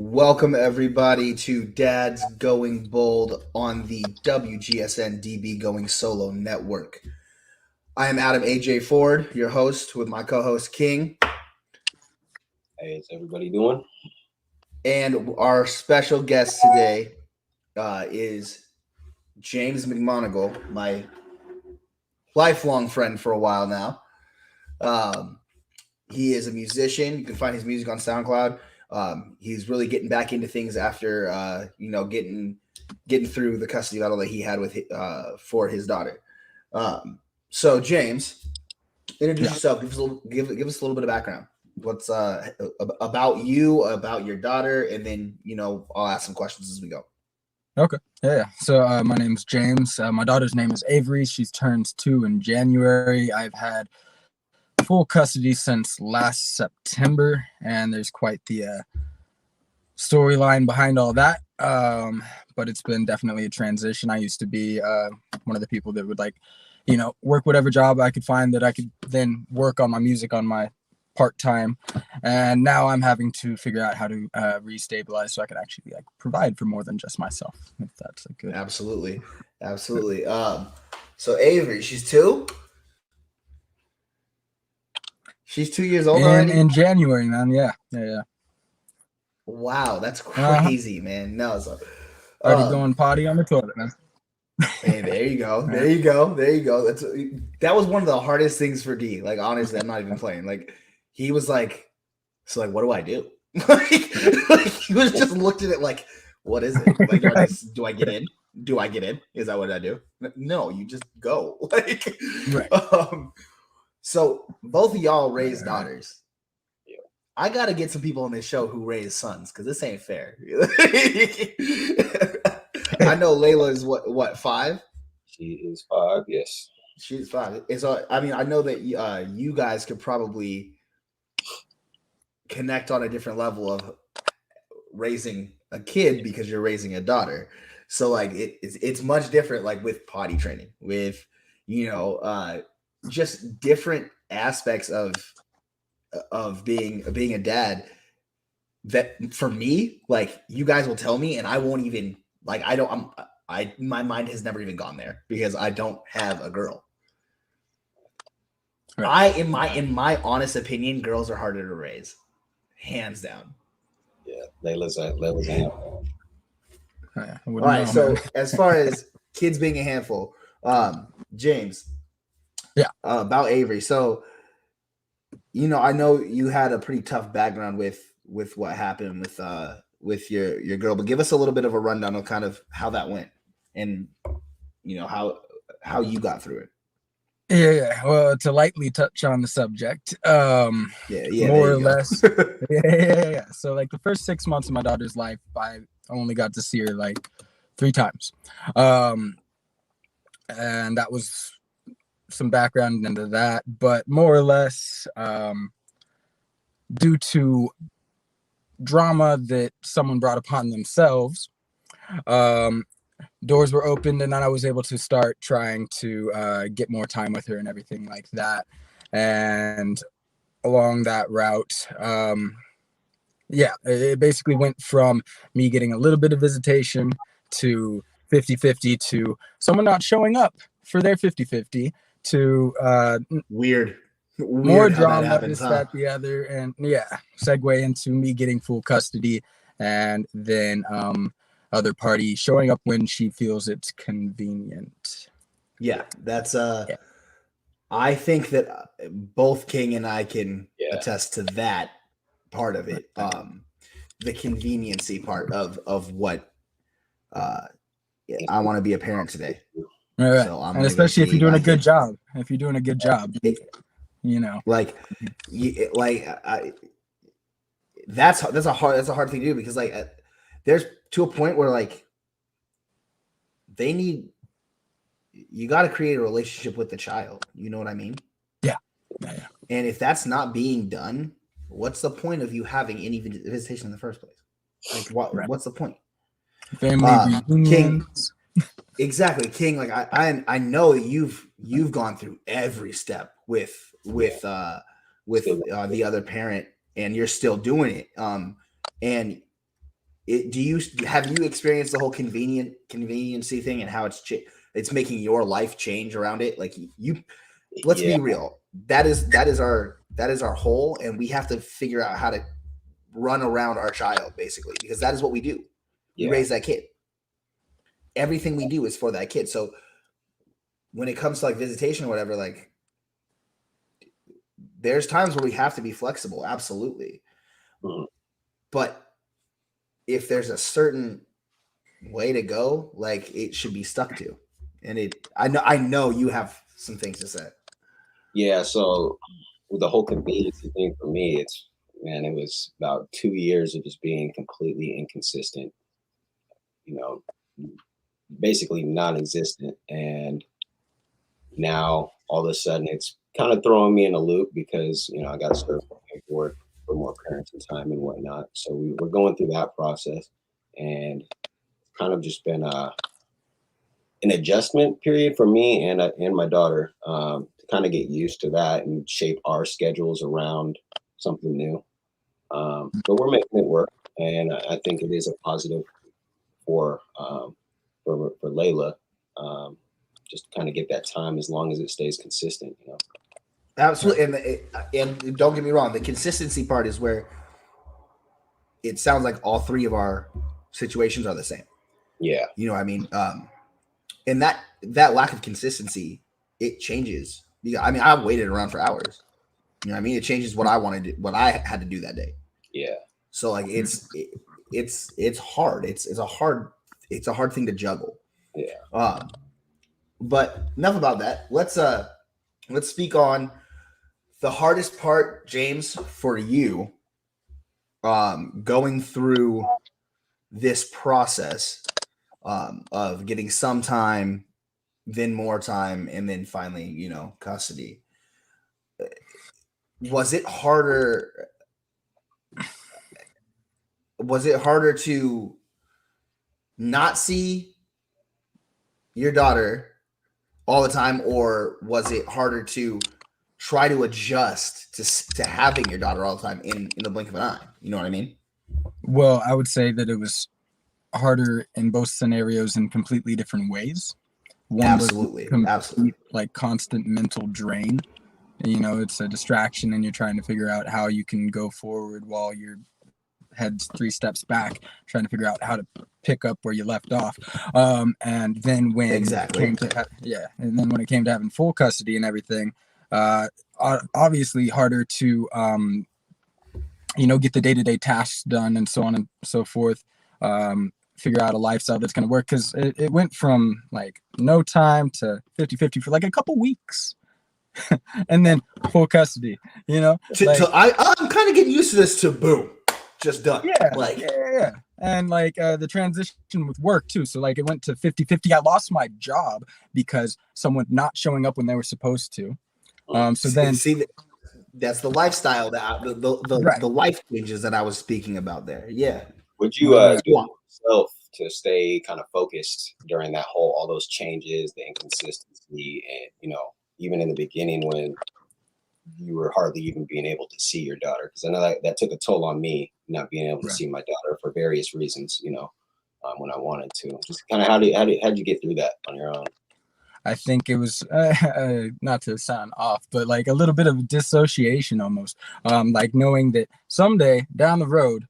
Welcome everybody to Dad's Going Bold on the WGSN-DB Going Solo Network. I am Adam AJ Ford, your host, with my co-host King. Hey, how's everybody doing? And our special guest today is James McMonagel, my lifelong friend for a while now. He is a musician. You can find his music on SoundCloud. He's really getting back into things after getting through the custody battle that he had with for his daughter. So James, introduce yourself. Give us a little bit of background. What's about you, about your daughter, and then I'll ask some questions as we go. Okay. Yeah. So my name's James. My daughter's name is Avery. She's turned 2 in January. I've had full custody since last September, and there's quite the storyline behind all that. But it's been definitely a transition. I used to be one of the people that would work whatever job I could find that I could then work on my music on my part-time, and now I'm having to figure out how to restabilize so I can actually provide for more than just myself, if that's a good. Absolutely. So Avery, she's 2. She's 2 years old already? In January, man. Yeah. Wow, that's crazy, man. No, it's already going potty on the toilet, man. Hey, there you go. That was one of the hardest things for D. Like, honestly, I'm not even playing. Like, he was like, so what do I do? like, he was just looked at it like, what is it? Like, do I get in? Do I get in? Is that what I do? No, you just go. Like, right. So both of y'all raised daughters. Yeah. I got to get some people on this show who raise sons because this ain't fair. I know Layla is what 5? She is 5. Yes, she's 5. And so I mean, I know that you guys could probably connect on a different level of raising a kid because you're raising a daughter. So like it's much different, like with potty training, with just different aspects of being a dad that for me, like you guys will tell me and I won't even my mind has never even gone there because I don't have a girl. Right. In my honest opinion, girls are harder to raise, hands down. Yeah, Layla's a handful. All right, so as far as kids being a handful, James. Yeah. About Avery. So, I know you had a pretty tough background with what happened with your girl, but give us a little bit of a rundown of kind of how that went and how you got through it. Yeah. Well, to lightly touch on the subject, more or less. Yeah. So like the first 6 months of my daughter's life, I only got to see her like 3 times. And that was some background into that, but more or less due to drama that someone brought upon themselves, doors were opened and then I was able to start trying to get more time with her and everything like that. And along that route, it basically went from me getting a little bit of visitation to 50-50 to someone not showing up for their 50-50 to weird more drama, happens, that the other, and segue into me getting full custody and then other party showing up when she feels it's convenient. Yeah, that's I think that both King and I can attest to that part of it. The conveniency part of what I want to be a parent today. Right. So and especially if you're doing a good job. If you're doing a good job, that's a hard thing to do because there's to a point where you got to create a relationship with the child. You know what I mean? Yeah. And if that's not being done, what's the point of you having any visitation in the first place? Like what's the point? Family reunions. Exactly, King. Like I know you've gone through every step with the other parent, and you're still doing it. And have you experienced the whole conveniency thing and how it's making your life change around it? Like let's be real. That is our whole, and we have to figure out how to run around our child, basically, because that is what we do. We raise that kid. Everything we do is for that kid. So when it comes to like visitation or whatever, like there's times where we have to be flexible, absolutely. Mhm. But if there's a certain way to go, like it should be stuck to. And I know you have some things to say. Yeah, so with the whole convenience thing for me, it was about 2 years of just being completely inconsistent, you know, basically non-existent. And now all of a sudden it's kind of throwing me in a loop because, I got to start paperwork for more parenting time and whatnot. So we're going through that process, and it's kind of just been an adjustment period for me and my daughter, to kind of get used to that and shape our schedules around something new. But we're making it work, and I think it is a positive for for Layla, just to kind of get that time as long as it stays consistent. Absolutely. And don't get me wrong, the consistency part is where it sounds like all three of our situations are the same. Yeah. You know what I mean? And that lack of consistency, it changes. I mean, I waited around for hours. You know what I mean? It changes what I wanted to, what I had to do that day. Yeah. So like it's hard. It's a hard thing to juggle. Yeah. But enough about that. Let's speak on the hardest part, James, for you, going through this process of getting some time, then more time, and then finally, custody. Was it harder? Was it harder to not see your daughter all the time, or was it harder to try to adjust to having your daughter all the time in the blink of an eye? You know what I mean? Well, I would say that it was harder in both scenarios in completely different ways. One Absolutely. was like constant mental drain. It's a distraction, and you're trying to figure out how you can go forward while your head's 3 steps back, trying to figure out how to pick up where you left off. And then when it came to having full custody and everything, obviously harder to get the day-to-day tasks done and so on and so forth. Figure out a lifestyle that's going to work, because it went from like no time to 50-50 for like a couple weeks. And then full custody, I'm kind of getting used to this, to boom, just done. Yeah. And like the transition with work too. So like it went to 50-50. I lost my job because someone not showing up when they were supposed to. That's the lifestyle the life changes that I was speaking about there. Yeah. Would you do yourself to stay kind of focused during that all those changes, the inconsistency, and even in the beginning when you were hardly even being able to see your daughter? Because I know that took a toll on me, not being able to see my daughter for various reasons, when I wanted to. Just kind of how'd you get through that on your own? I think it was not to sound off, but like a little bit of dissociation almost, like knowing that someday down the road,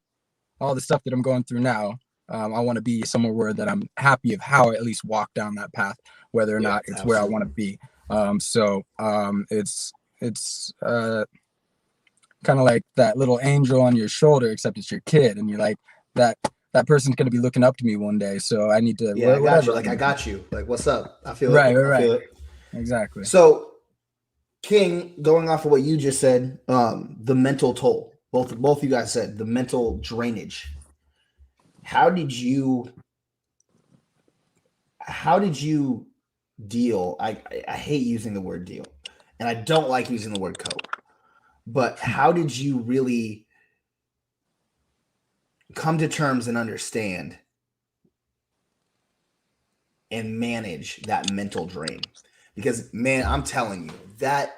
all the stuff that I'm going through now, I want to be somewhere where that I'm happy of how I at least walk down that path, whether or not it's absolutely where I want to be. It's kind of like that little angel on your shoulder, except it's your kid, and you're like that person's going to be looking up to me one day, so I need to I got you. Like, I got you. Like, what's up? I feel right. I feel it. Exactly. So King, going off of what you just said, the mental toll, both of you guys said the mental drainage. How did you deal? I hate using the word deal, and I don't like using the word cope, but how did you really come to terms and understand and manage that mental drain? Because, man, I'm telling you that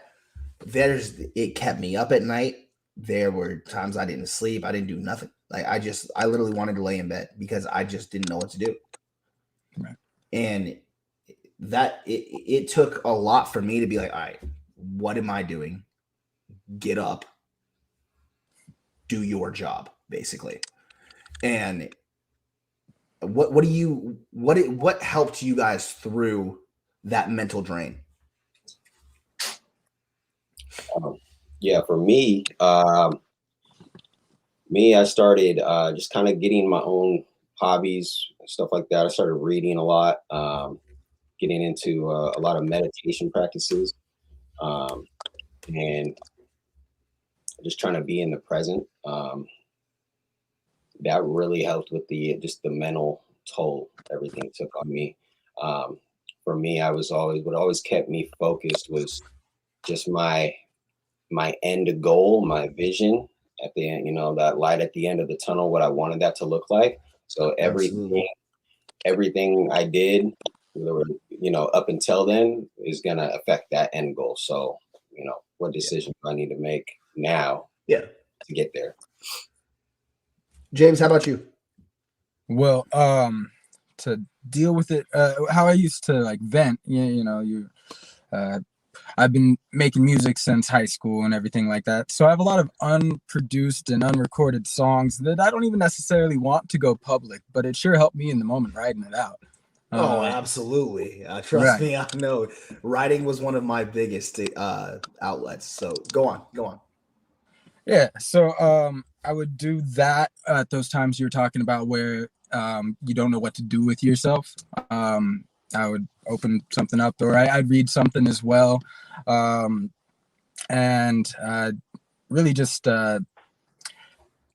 it kept me up at night. There were times I didn't sleep. I didn't do nothing. Like I literally wanted to lay in bed because I just didn't know what to do. Right. And that it took a lot for me to be like, all right, what am I doing? Get up, do your job, basically. And what helped you guys through that mental drain? Yeah, for me, I started just kind of getting my own hobbies and stuff like that. I started reading a lot, getting into a lot of meditation practices, and just trying to be in the present. That really helped with the mental toll everything took on me. For me, what always kept me focused was just my end goal, my vision at the end, that light at the end of the tunnel, what I wanted that to look like. So everything I did, up until then is going to affect that end goal. So, what decision do I need to make now to get there? James, how about you? Well, to deal with it, how I used to like vent, I've been making music since high school and everything like that. So I have a lot of unproduced and unrecorded songs that I don't even necessarily want to go public, but it sure helped me in the moment writing it out. Oh, absolutely. Trust me, I know. Writing was one of my biggest outlets. So go on. Yeah. So I would do that at those times you were talking about where you don't know what to do with yourself. I would open something up, or I'd read something as well. And really just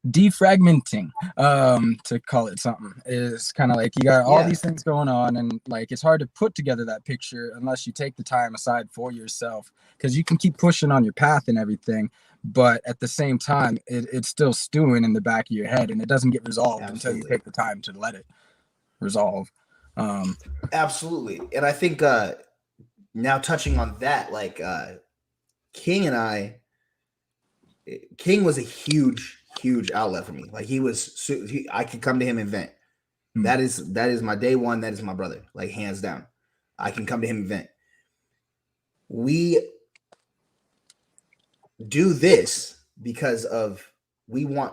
defragmenting, to call it something, is kind of like you got all these things going on, and like it's hard to put together that picture unless you take the time aside for yourself, because you can keep pushing on your path and everything, but at the same time it's still stewing in the back of your head, and it doesn't get resolved until you take the time to let it resolve. Absolutely. And I think now touching on that, like King was a huge outlet for me. Like I could come to him and vent. That is my day one. That is my brother, like hands down. I can come to him and vent. We do this because we want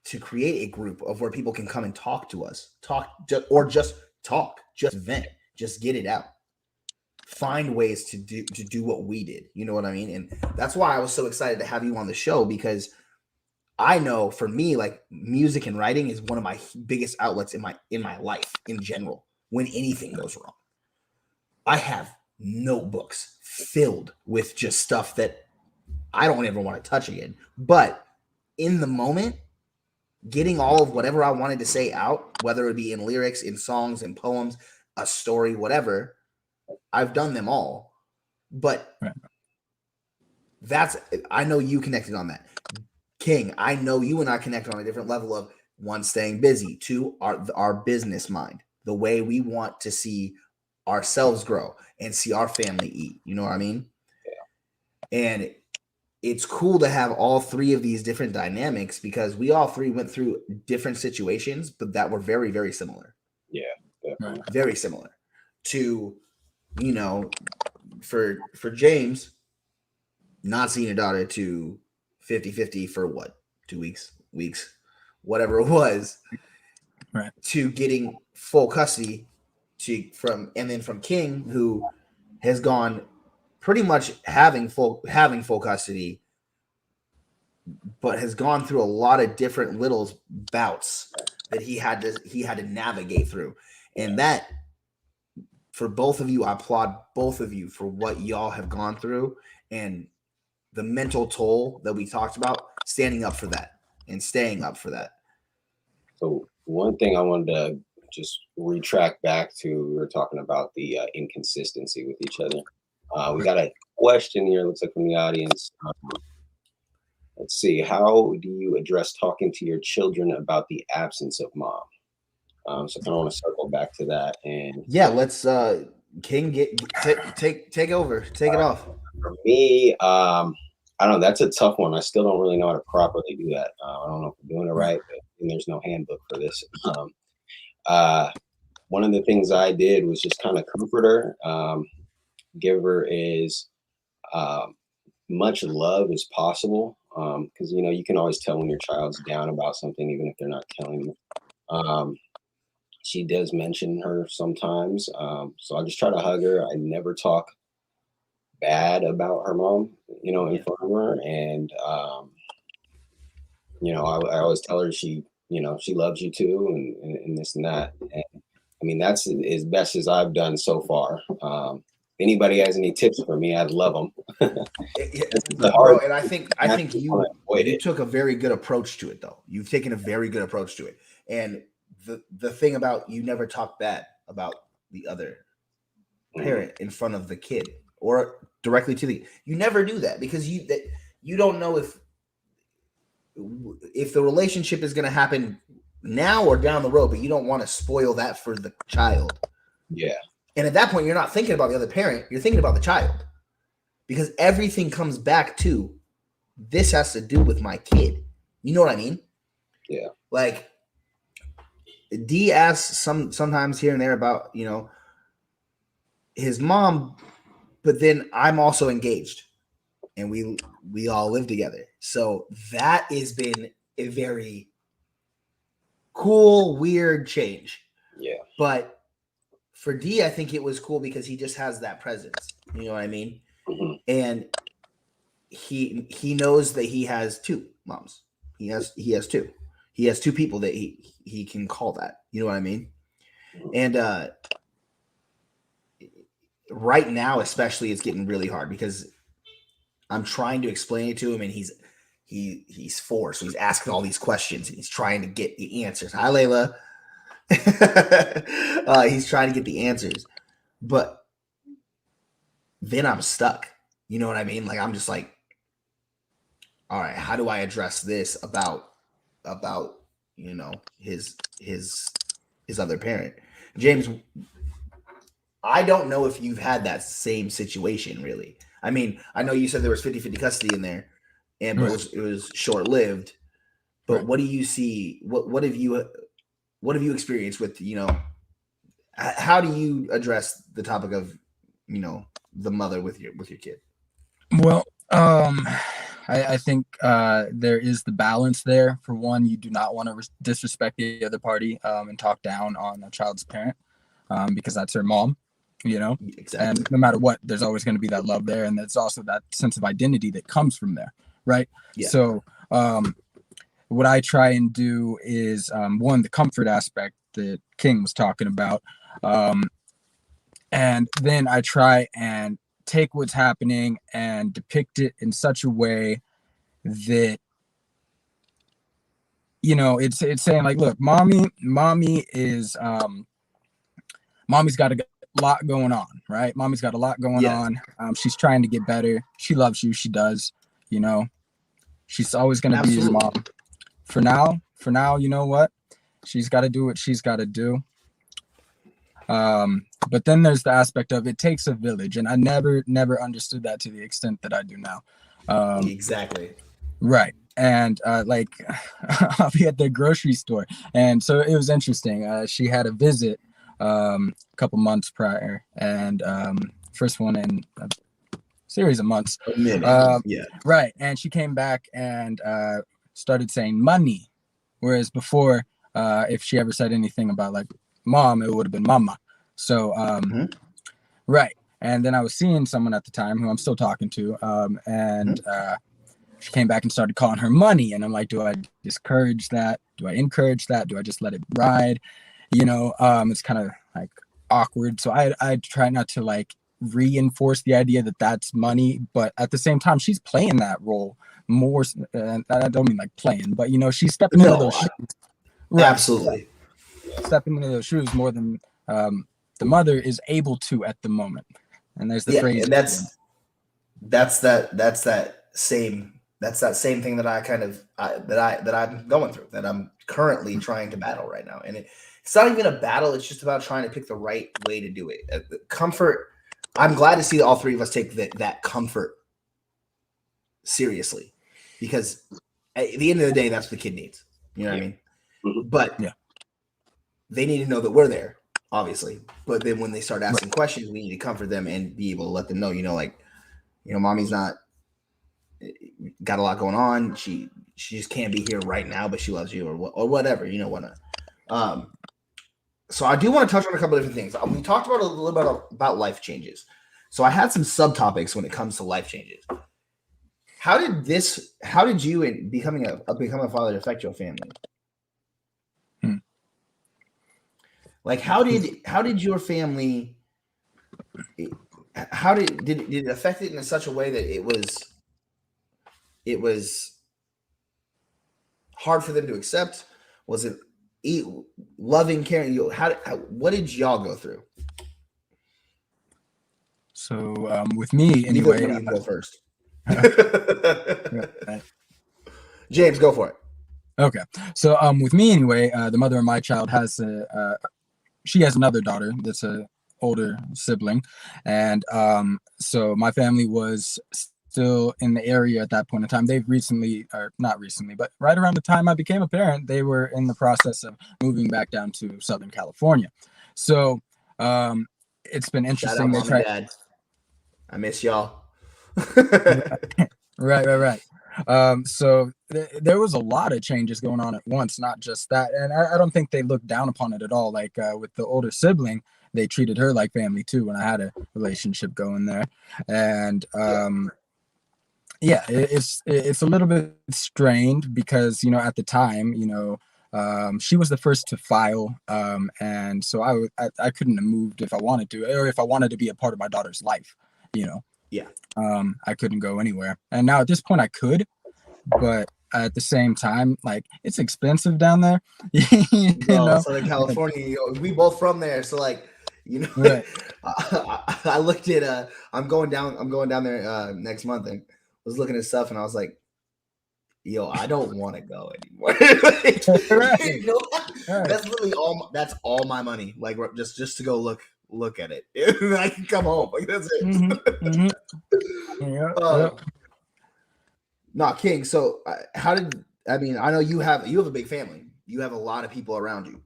to create a group of where people can come and talk to us, just vent, just get it out. Find ways to do what we did. You know what I mean? And that's why I was so excited to have you on the show, because I know for me, like, music and writing is one of my biggest outlets in my life in general. When anything goes wrong, I have notebooks filled with just stuff that I don't ever want to touch again. But in the moment, getting all of whatever I wanted to say out, whether it be in lyrics, in songs, in poems, a story, whatever, I've done them all. But I know you connected on that. King, I know you and I connected on a different level of, one, staying busy, two, our business mind, the way we want to see ourselves grow and see our family eat. You know what I mean? Yeah. And it's cool to have all three of these different dynamics, because we all three went through different situations, but that were very, very similar. Yeah. Definitely. Very similar to, for James, not seeing a daughter to 50-50 for what, 2 weeks, whatever it was, right, to getting full custody from King, who has gone pretty much having full custody, but has gone through a lot of different little bouts that he had to navigate through. And that, for both of you, I applaud both of you for what y'all have gone through, and the mental toll that we talked about, standing up for that and staying up for that. So one thing I wanted to just retract back to, we were talking about the inconsistency with each other. We got a question here, looks like, from the audience. Let's see. How do you address talking to your children about the absence of mom? So I kind of want to circle back to that. And let's King, take over, take it off. For me, I don't know. That's a tough one. I still don't really know how to properly do that. I don't know if I'm doing it right, but and there's no handbook for this. One of the things I did was just kind of comfort her, give her as much love as possible, because you can always tell when your child's down about something, even if they're not telling you. She does mention her sometimes, so I just try to hug her. I never talk bad about her mom, in front of her, and I always tell her she loves you too, and this and that. And I mean, that's as best as I've done so far. If anybody has any tips for me, I'd love them. Bro, and I think you took a very good approach to it, though. You've taken a very good approach to it. And the thing about you never talk bad about the other parent in front of the kid or directly to you never do that, because you don't know if the relationship is going to happen now or down the road, but you don't want to spoil that for the child. Yeah. And at that point, you're not thinking about the other parent. You're thinking about the child, because everything comes back to this has to do with my kid. You know what I mean? Yeah. Like D asks sometimes here and there about, his mom, but then I'm also engaged and we all live together. So that has been a very cool, weird change. Yeah. But for D, I think it was cool because he just has that presence. You know what I mean? Mm-hmm. And he knows that he has two moms. He has two. He has two people that he can call that. You know what I mean? And right now, especially, it's getting really hard because I'm trying to explain it to him, and he's 4, so he's asking all these questions and he's trying to get the answers. Hi, Layla. He's trying to get the answers, but then I'm stuck. You know what I mean? Like, I'm just like, all right, how do I address this about his other parent? James, I don't know if you've had that same situation, really. I mean, I know you said there was 50-50 custody in there, and but it was short-lived. But right. What do you see? What have you experienced with, how do you address the topic of, the mother with your kid? Well, I think there is the balance there. For one, you do not want to disrespect the other party and talk down on a child's parent because that's her mom, Exactly. And no matter what, there's always going to be that love there. And there's also that sense of identity that comes from there, right? Yeah. So what I try and do is, one, the comfort aspect that King was talking about. And then I try and take what's happening and depict it in such a way that, it's saying like, look, mommy is, mommy's got a lot going on, right? Mommy's got a lot going on. She's trying to get better. She loves you. She does, she's always going to be your mom. For now, you know what? She's got to do what she's got to do. But then there's the aspect of it takes a village, and I never understood that to the extent that I do now. Exactly. Right. And like I'll be at the grocery store, and so it was interesting. She had a visit a couple months prior, and first one in a series of months. Right. And she came back and started saying money, whereas before, if she ever said anything about like mom, it would have been mama. So right. And then I was seeing someone at the time who I'm still talking to, and she came back and started calling her money, and I'm like, do I discourage that? Do I encourage that? Do I just let it ride? It's kind of like awkward. So I try not to like reinforce the idea that that's money, but at the same time, she's playing that role more. And I don't mean like playing, but she's stepping into those shoes. Right. Absolutely. Stepping into those shoes more than the mother is able to at the moment. And there's the phrase. And that's that same thing that I kind of that I'm going through, that I'm currently trying to battle right now. And it's not even a battle. It's just about trying to pick the right way to do it. Comfort. I'm glad to see that all three of us take that comfort seriously, because at the end of the day, that's what the kid needs. You know what I mean? but Yeah. they need to know that we're there, obviously. But then when they start asking questions, we need to comfort them and be able to let them know, mommy's not got a lot going on. She just can't be here right now, but she loves you, or whatever, whatnot. So I do want to touch on a couple of different things. We talked about a little bit about life changes. So I had some subtopics when it comes to life changes. How did you in becoming a father affect your family? Like how did your family did it affect it in such a way that it was hard for them to accept? Was it loving, caring? What did y'all go through? So with me anyway, you can go first. James, go for it. Okay, so with me anyway, the mother of my child she has another daughter that's a older sibling, and so my family was still in the area at that point in time. They've recently, or not recently, but right around the time I became a parent, they were in the process of moving back down to Southern California. So it's been interesting. Shout out, Mom and Dad. I miss y'all. Right. So there was a lot of changes going on at once, not just that. And I don't think they looked down upon it at all. Like with the older sibling, they treated her like family too when I had a relationship going there. And it's a little bit strained because, at the time, she was the first to file. And so I couldn't have moved if I wanted to, or if I wanted to be a part of my daughter's life, Yeah. I couldn't go anywhere. And now at this point I could, but at the same time, like, it's expensive down there. Southern California, we both from there. So like, right. I looked at I'm going down there next month and was looking at stuff and I was like, I don't want to go anymore. That's literally that's all my money. Like just to go look at it. I can come home. Like that's it. Not King. So I know you have a big family. You have a lot of people around you.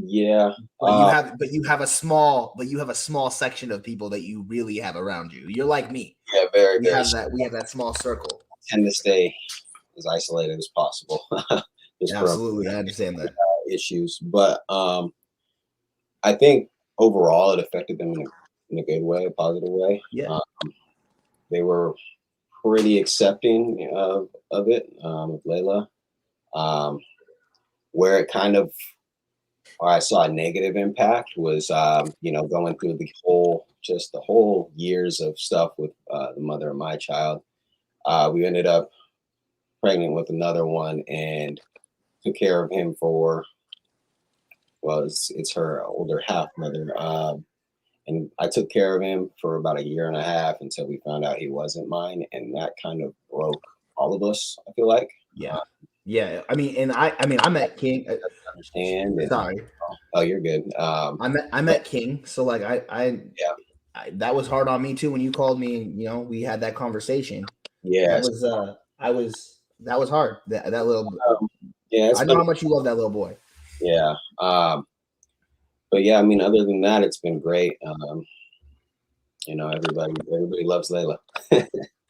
Yeah. But you have a small section of people that you really have around you. You're like me. Yeah, very. We have that small circle. I tend to stay as isolated as possible. Absolutely, I understand that. Issues, but I think overall it affected them in a good way, a positive way. Yeah. They were pretty accepting of it with Layla. Where it kind of, or I saw a negative impact was, going through the whole years of stuff with the mother of my child. We ended up pregnant with another one and took care of him for, it's her older half mother. And I took care of him for about a year and a half until we found out he wasn't mine. And that kind of broke all of us, I feel like. Yeah. Yeah. I met King. Understand. Sorry. Oh, you're good. I met King. So like I that was hard on me too when you called me and we had that conversation. Yeah. That was hard. That little I know how much you love that little boy. Yeah. But yeah, other than that, it's been great. Everybody loves Layla.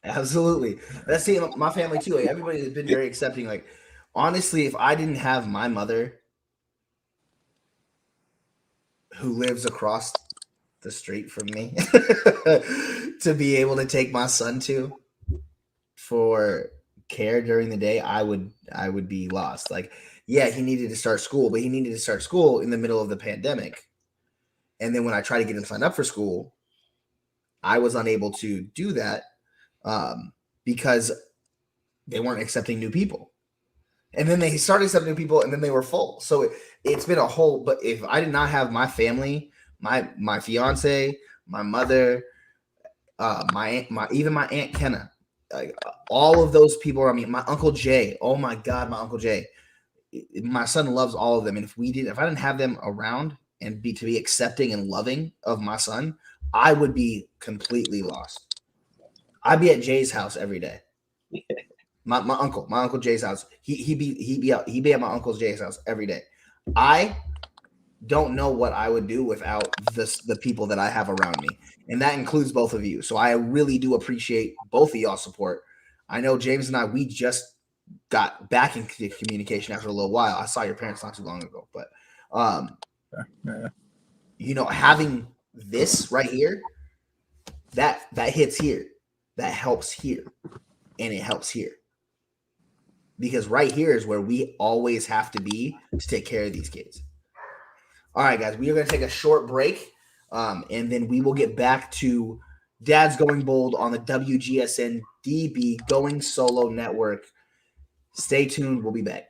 Absolutely. That's my family too. Like, everybody has been very accepting. Like, honestly, if I didn't have my mother who lives across the street from me to be able to take my son to for care during the day, I would be lost. Like, yeah, he needed to start school, but he needed to start school in the middle of the pandemic. And then when I tried to get him signed up for school, I was unable to do that because they weren't accepting new people. And then they started accepting new people, and then they were full. So it's been a whole. But if I did not have my family, my fiance, my mother, my Aunt Kenna, like all of those people. My Uncle Jay. Oh my God, my Uncle Jay. My son loves all of them, and if I didn't have them around and to be accepting and loving of my son, I would be completely lost. I'd be at Jay's house every day. my uncle Jay's house. He be at my uncle Jay's house every day. I don't know what I would do without the people that I have around me, and that includes both of you. So I really do appreciate both of y'all's support. I know James and we just got back into communication after a little while. I saw your parents not too long ago, but having this right here, that hits here, that helps here, and it helps here. Because right here is where we always have to be to take care of these kids. All right, guys, we are going to take a short break, and then we will get back to Dad's Going Bold on the WGSN-DB Going Solo Network. Stay tuned. We'll be back.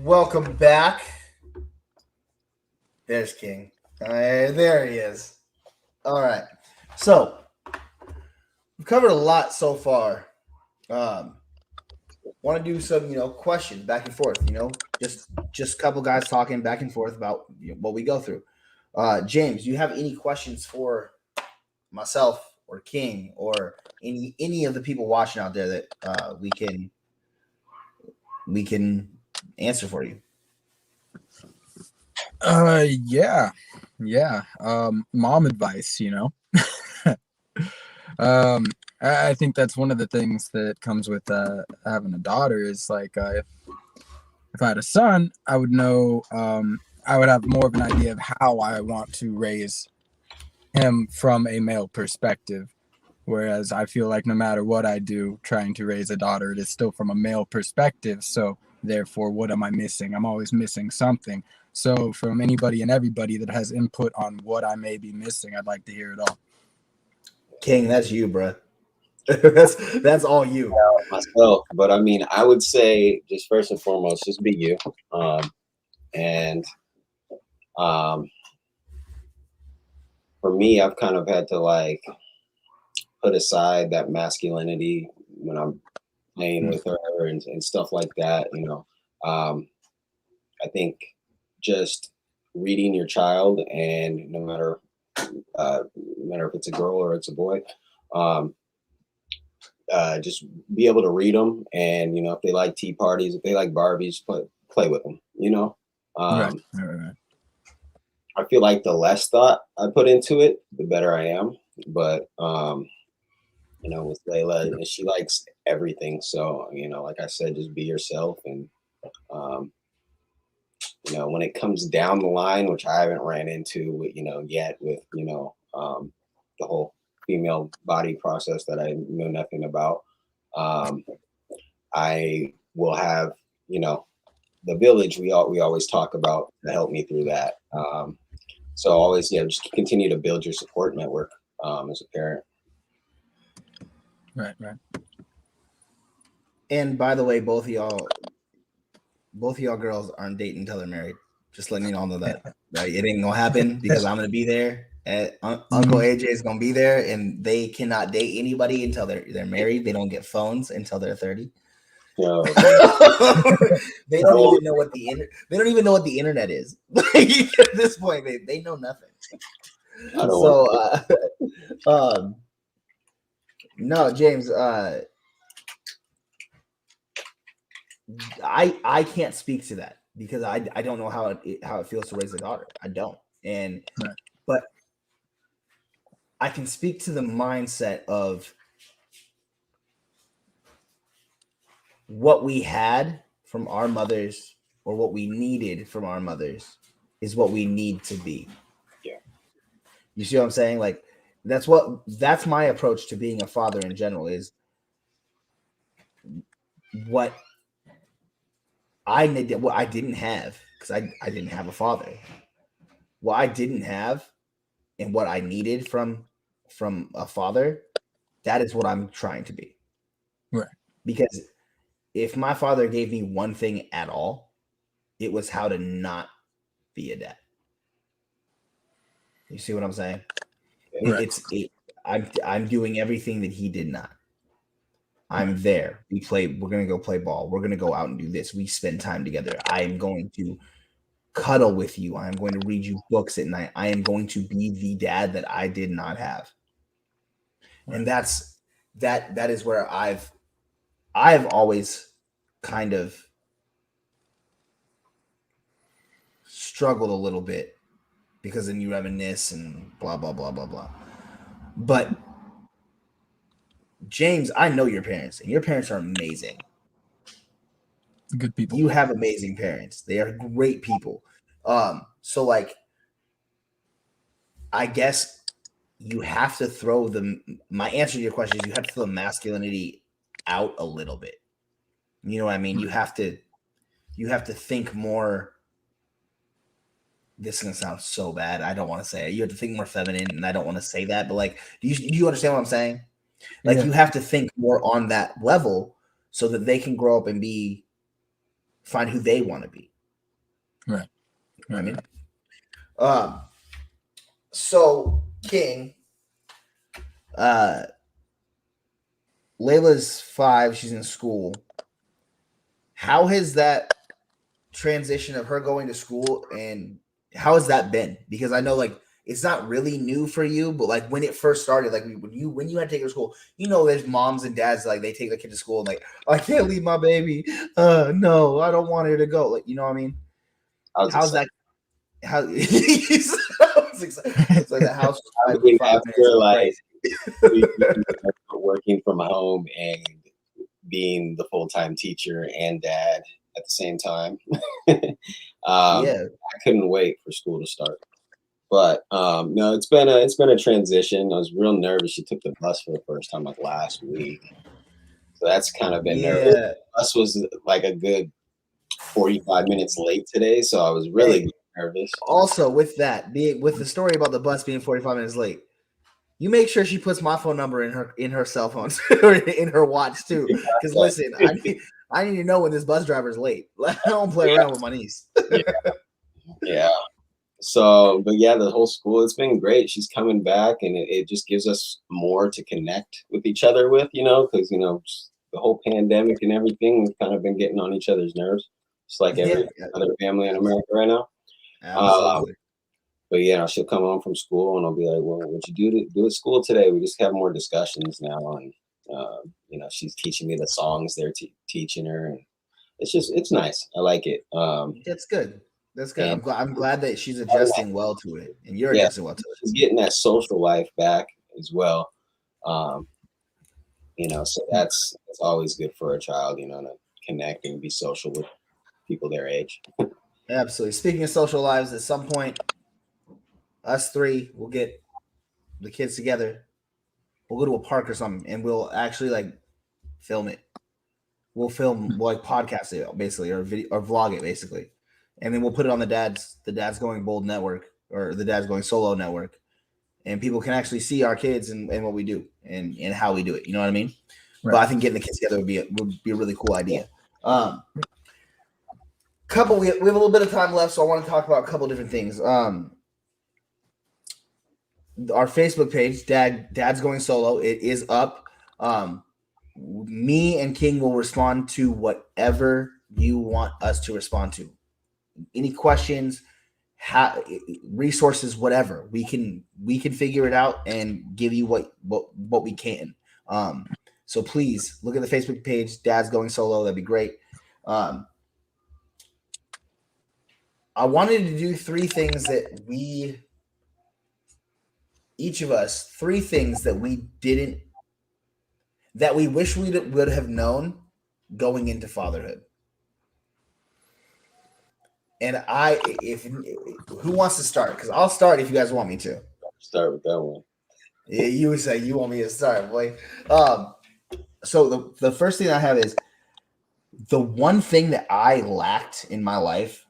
Welcome back. There's King. There he is. All right. So we've covered a lot so far. Want to do some, questions back and forth. Just a couple guys talking back and forth about what we go through. James, do you have any questions for myself or King or any of the people watching out there that we can answer for you? Yeah. Mom advice, I think that's one of the things that comes with having a daughter is like if I had a son, I would know I would have more of an idea of how I want to raise him from a male perspective. Whereas I feel like no matter what I do, trying to raise a daughter, it is still from a male perspective. So therefore, what am I missing? I'm always missing something. So from anybody and everybody that has input on what I may be missing, I'd like to hear it all. King, that's you, bro. that's all you. Myself, but I mean, I would say just first and foremost, just be you. For me, I've kind of had to put aside that masculinity when I'm playing with her and stuff like that. I think just reading your child, and no matter if it's a girl or it's a boy, just be able to read them, and if they like tea parties, if they like Barbies, play with them. Right. I feel like the less thought I put into it, the better I am. But with Layla, she likes everything. So like I said, just be yourself, and when it comes down the line, which I haven't ran into yet with the whole female body process that I know nothing about, I will have the village we always talk about to help me through that. So always just continue to build your support network as a parent. Right. And by the way, both of y'all, both of y'all girls aren't dating until they're married. Just letting you all know that. Right? It ain't gonna happen because I'm gonna be there. Uncle AJ is gonna be there, and they cannot date anybody until they're married. They don't get phones until they're 30. Yo, They don't even know what they don't even know what the internet is. Like, at this point, they know nothing. I don't So, no, James, I can't speak to that because I don't know how it feels to raise a daughter. I don't, and Right. but I can speak to the mindset of what we had from our mothers or what we needed from our mothers is what we need to be. Yeah. You see what I'm saying? Like that's my approach to being a father in general is what I needed, what I didn't have because I didn't have a father. What I didn't have and what I needed from a father, that is what I'm trying to be. Right. Because if my father gave me one thing at all, it was how to not be a dad. You see what I'm saying? Right. I'm doing everything that he did not. I'm there. We're gonna go play ball. We're gonna go out and do this. We spend time together. I am going to cuddle with you. I am going to read you books at night. I am going to be the dad that I did not have. And that is where I've always kind of struggled a little bit because then you reminisce and blah blah blah blah blah. But James, I know your parents, and your parents are amazing. Good people. You have amazing parents. They are great people. So like, I guess you have to throw my answer to your question is you have to throw masculinity out a little bit. You know what I mean? You have to think more. This is gonna sound so bad. I don't want to say it. You have to think more feminine, and I don't want to say that, but like, do you understand what I'm saying? Like, Yeah. you have to think more on that level so that they can grow up and find who they want to be. Right. You know what I mean? So King, Layla's 5. She's in school. How has that transition of her going to school and how has that been? Because I know like it's not really new for you, but like when it first started, like when you had to take her to school, you know, there's moms and dads like they take their kid to school and like, I can't leave my baby. No, I don't want her to go. Like, you know what I mean? How's that? How it's like the house was I like mean, 5 after minutes like crazy. working from home and being the full-time teacher and dad at the same time, Yeah. I couldn't wait for school to start. But no, it's been a transition. I was real nervous. She took the bus for the first time like last week, so that's kind of been nervous. Yeah. The bus was like a good 45 minutes late today, so I was really nervous. Also, with the story about the bus being 45 minutes late, you make sure she puts my phone number in her cell phone or in her watch too. Because listen, I need to know when this bus driver's late. I don't play around with my niece. Yeah. So, but yeah, the whole school, it's been great. She's coming back, and it just gives us more to connect with each other with, because just the whole pandemic and everything, we've kind of been getting on each other's nerves, just like every other family in America right now. Absolutely. But yeah, she'll come home from school and I'll be like, well, what'd you do at school today? We just have more discussions now. And, she's teaching me the songs they're teaching her. And it's nice. I like it. That's good. That's good. I'm glad that she's adjusting well to it and you're adjusting well to it. She's getting that social life back as well. So that's always good for a child, to connect and be social with people their age. Absolutely. Speaking of social lives, at some point, us 3 will get the kids together. We'll go to a park or something, and we'll actually like film it. We'll like podcast it basically, or video or vlog it basically, and then we'll put it on the Dad's Going Bold network or the Dad's Going Solo network, and people can actually see our kids and what we do and how we do it. You know what I mean? Right. But I think getting the kids together would be a really cool idea. we have a little bit of time left, so I want to talk about a couple different things. Our Facebook page, Dad's Going Solo, it is up. Me and King will respond to whatever you want us to respond to. Any questions, resources, whatever, we can figure it out and give you what we can. So please look at the Facebook page, Dad's Going Solo. That'd be great. I wanted to do three things that each of us, three things that we wish we would have known going into fatherhood. And who wants to start? Because I'll start if you guys want me to. Start with that one. Yeah, you would say you want me to start, boy. So the first thing I have is the one thing that I lacked in my life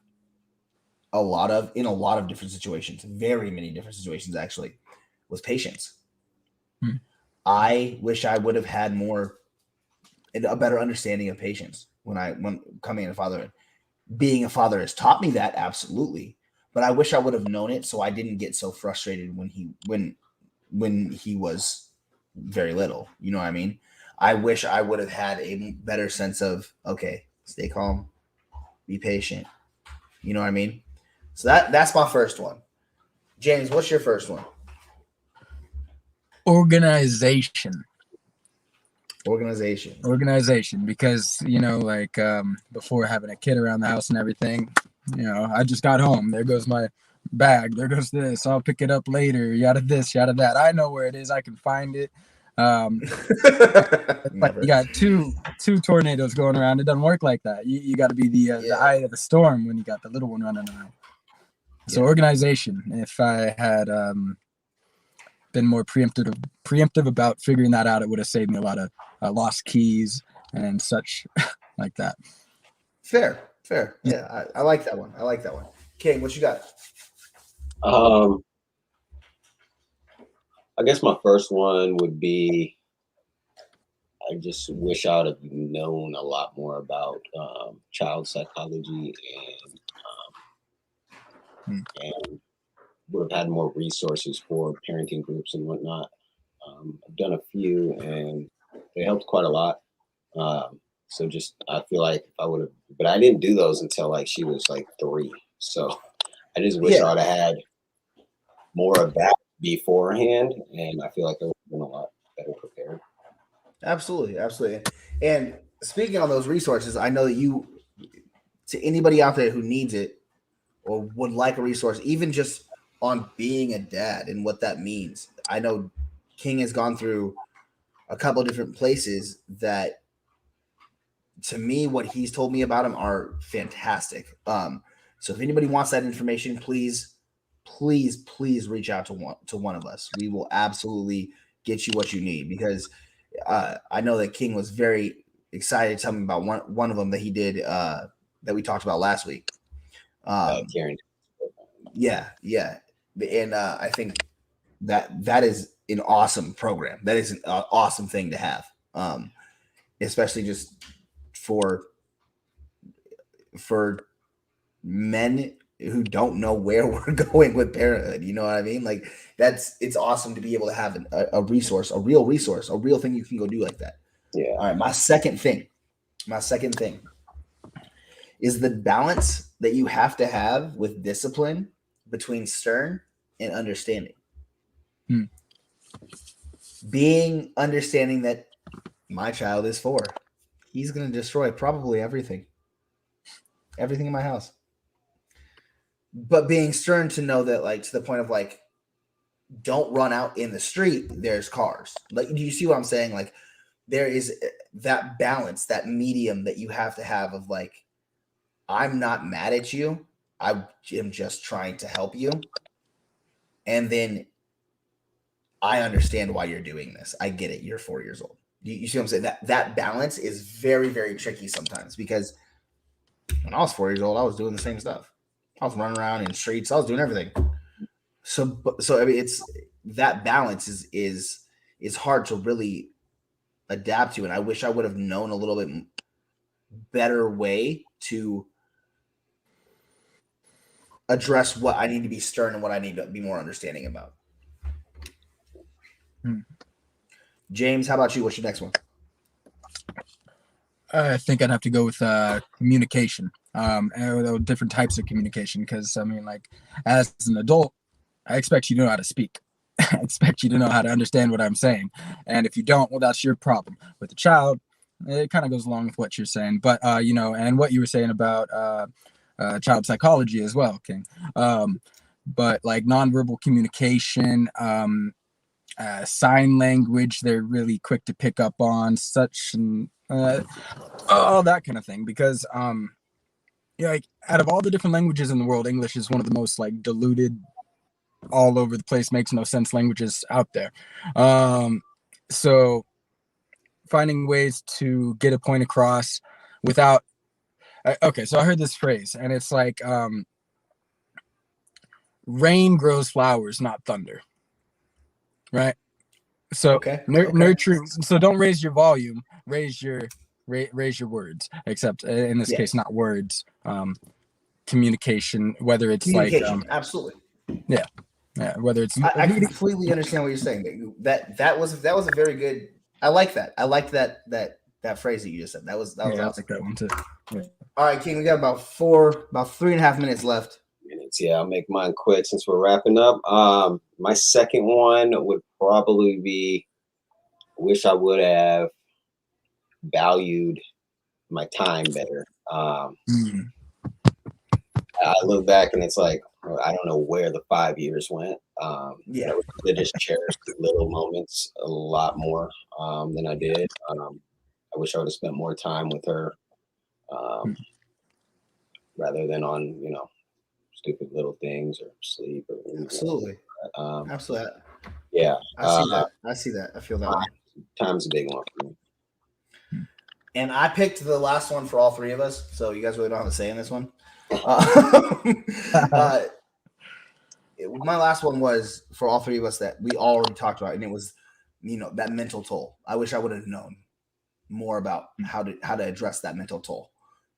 in a lot of different situations, very many different situations actually, was patience. I wish I would have had a better understanding of patience when coming into fatherhood. Being a father has taught me that, absolutely, but I wish I would have known it so I didn't get so frustrated when he was very little. You know what I mean? I wish I would have had a better sense of, okay, stay calm, be patient. You know what I mean? So that's my first one. James, what's your first one? Organization, because before having a kid around the house and everything, I just got home, there goes my bag, there goes this, I'll pick it up later, yada this, yada that, I know where it is, I can find it. Like you got two tornadoes going around, it doesn't work like that. You got to be the eye of the storm when you got the little one running around. So organization, if I had been more preemptive about figuring that out, it would have saved me a lot of lost keys and such like that. Fair. Yeah, I like that one. King, what you got? I guess my first one would be, I just wish I would have known a lot more about child psychology and would have had more resources for parenting groups and whatnot. I've done a few and they helped quite a lot. So just, I feel like if I would have, but I didn't do those until like she was like 3. So I just wish I would have had more of that beforehand. And I feel like I would have been a lot better prepared. Absolutely. And speaking on those resources, I know that to anybody out there who needs it or would like a resource, even just on being a dad and what that means. I know King has gone through a couple different places that, to me, what he's told me about him are fantastic. So if anybody wants that information, please reach out to one of us. We will absolutely get you what you need, because I know that King was very excited to tell me about one of them that he did that we talked about last week. Karen. Yeah. And I think that is an awesome program. That is an awesome thing to have, especially just for men who don't know where we're going with parenthood. You know what I mean? Like it's awesome to be able to have a resource, a real thing you can go do like that. Yeah. All right. My second thing is the balance that you have to have with discipline between stern and understanding. Understanding that my child is 4. He's going to destroy probably everything in my house. But being stern to know that, like, to the point of like, don't run out in the street. There's cars. Like, do you see what I'm saying? Like, there is that balance, that medium that you have to have of like, I'm not mad at you. I am just trying to help you. And then I understand why you're doing this. I get it. You're 4 years old. You see what I'm saying? That balance is very, very tricky sometimes, because when I was 4 years old, I was doing the same stuff. I was running around in streets. I was doing everything. So I mean, it's that balance is hard to really adapt to. And I wish I would have known a little bit better way to address what I need to be stern and what I need to be more understanding about. James, how about you? What's your next one? I think I'd have to go with communication, and different types of communication. Because I mean, like, as an adult, I expect you to know how to speak. I expect you to know how to understand what I'm saying. And if you don't, well, that's your problem. With a child, it kind of goes along with what you're saying. But and what you were saying about child psychology as well, King. But like nonverbal communication, sign language, they're really quick to pick up on such and all that kind of thing. Because like out of all the different languages in the world, English is one of the most like diluted, all over the place, makes no sense languages out there. So finding ways to get a point across without okay, so I heard this phrase and it's like rain grows flowers, not thunder, right? So nurturing, so don't raise your volume, raise your words, except in this case not words, communication, whether it's like absolutely, whether it's I completely understand what you're saying. That was a very good. I like that. I liked that phrase that you just said. That was awesome. I like that one too. Yeah. All right, King, we got about 3.5 minutes left. Yeah, I'll make mine quick since we're wrapping up. My second one would probably be, wish I would have valued my time better. I look back and it's like, I don't know where the 5 years went. I just cherished the little moments a lot more than I did. I wish I would have spent more time with her rather than on, stupid little things or sleep. Absolutely. Absolutely. Yeah. I see that. I feel that one. Time's a big one for me. And I picked the last one for all three of us, so you guys really don't have a say in this one. My last one was for all three of us that we already talked about, and it was, that mental toll. I wish I would have known more about how to address that mental toll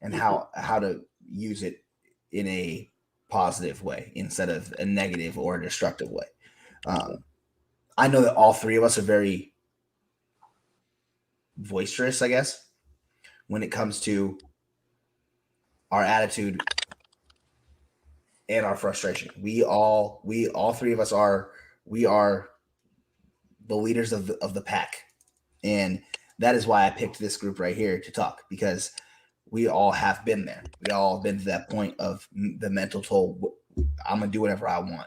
and how to use it in a positive way instead of a negative or a destructive way. I know that all three of us are very boisterous, I guess, when it comes to our attitude and our frustration. We all three of us are the leaders of the pack. And that is why I picked this group right here to talk, because we all have been there. We all have been to that point of the mental toll. I'm going to do whatever I want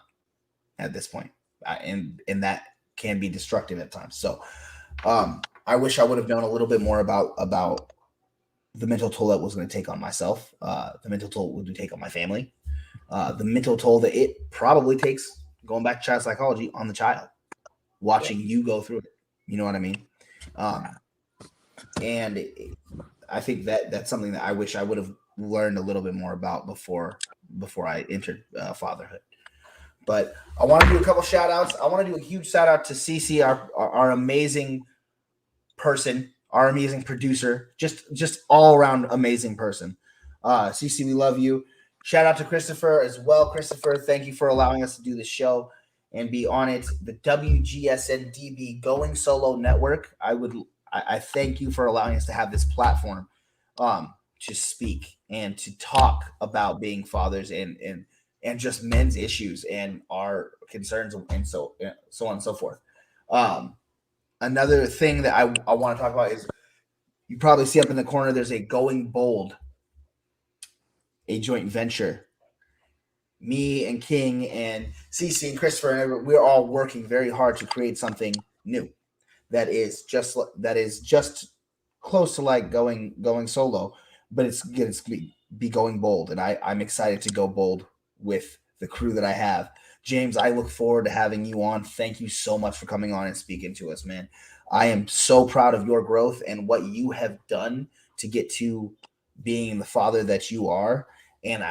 at this point. And that can be destructive at times. So I wish I would have known a little bit more about the mental toll that was going to take on myself, the mental toll it would take on my family, the mental toll that it probably takes, going back to child psychology, on the child, watching you go through it. You know what I mean? And I think that's something that I wish I would have learned a little bit more about before I entered fatherhood. But I want to do a couple shout outs. I want to do a huge shout out to Cece, our amazing person, our amazing producer, just all around amazing person. Cece, we love you. Shout out to Christopher as well. Christopher, thank you for allowing us to do this show and be on it. The WGSN-DB Going Solo Network. I thank you for allowing us to have this platform to speak and to talk about being fathers and just men's issues and our concerns and so on and so forth. Another thing that I want to talk about is, you probably see up in the corner, there's a Going Bold, a joint venture. Me and King and Cece and Christopher and everyone, we're all working very hard to create something new that is just close to like going solo, but it's going to be going bold. And I'm excited to go bold with the crew that I have. James, I look forward to having you on. Thank you so much for coming on and speaking to us, man. I am so proud of your growth and what you have done to get to being the father that you are. And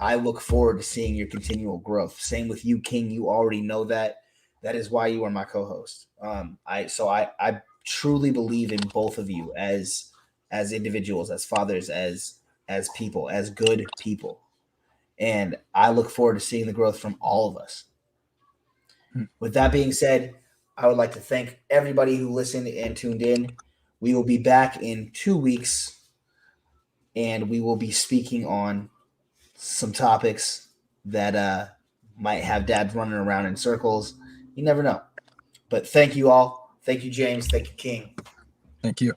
I look forward to seeing your continual growth. Same with you, King. You already know that. That is why you are my co-host. I truly believe in both of you as individuals, as fathers, as people, as good people. And I look forward to seeing the growth from all of us. With that being said, I would like to thank everybody who listened and tuned in. We will be back in 2 weeks, and we will be speaking on some topics that might have dads running around in circles. You never know. But thank you all. Thank you, James. Thank you, King. Thank you.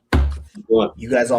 You guys all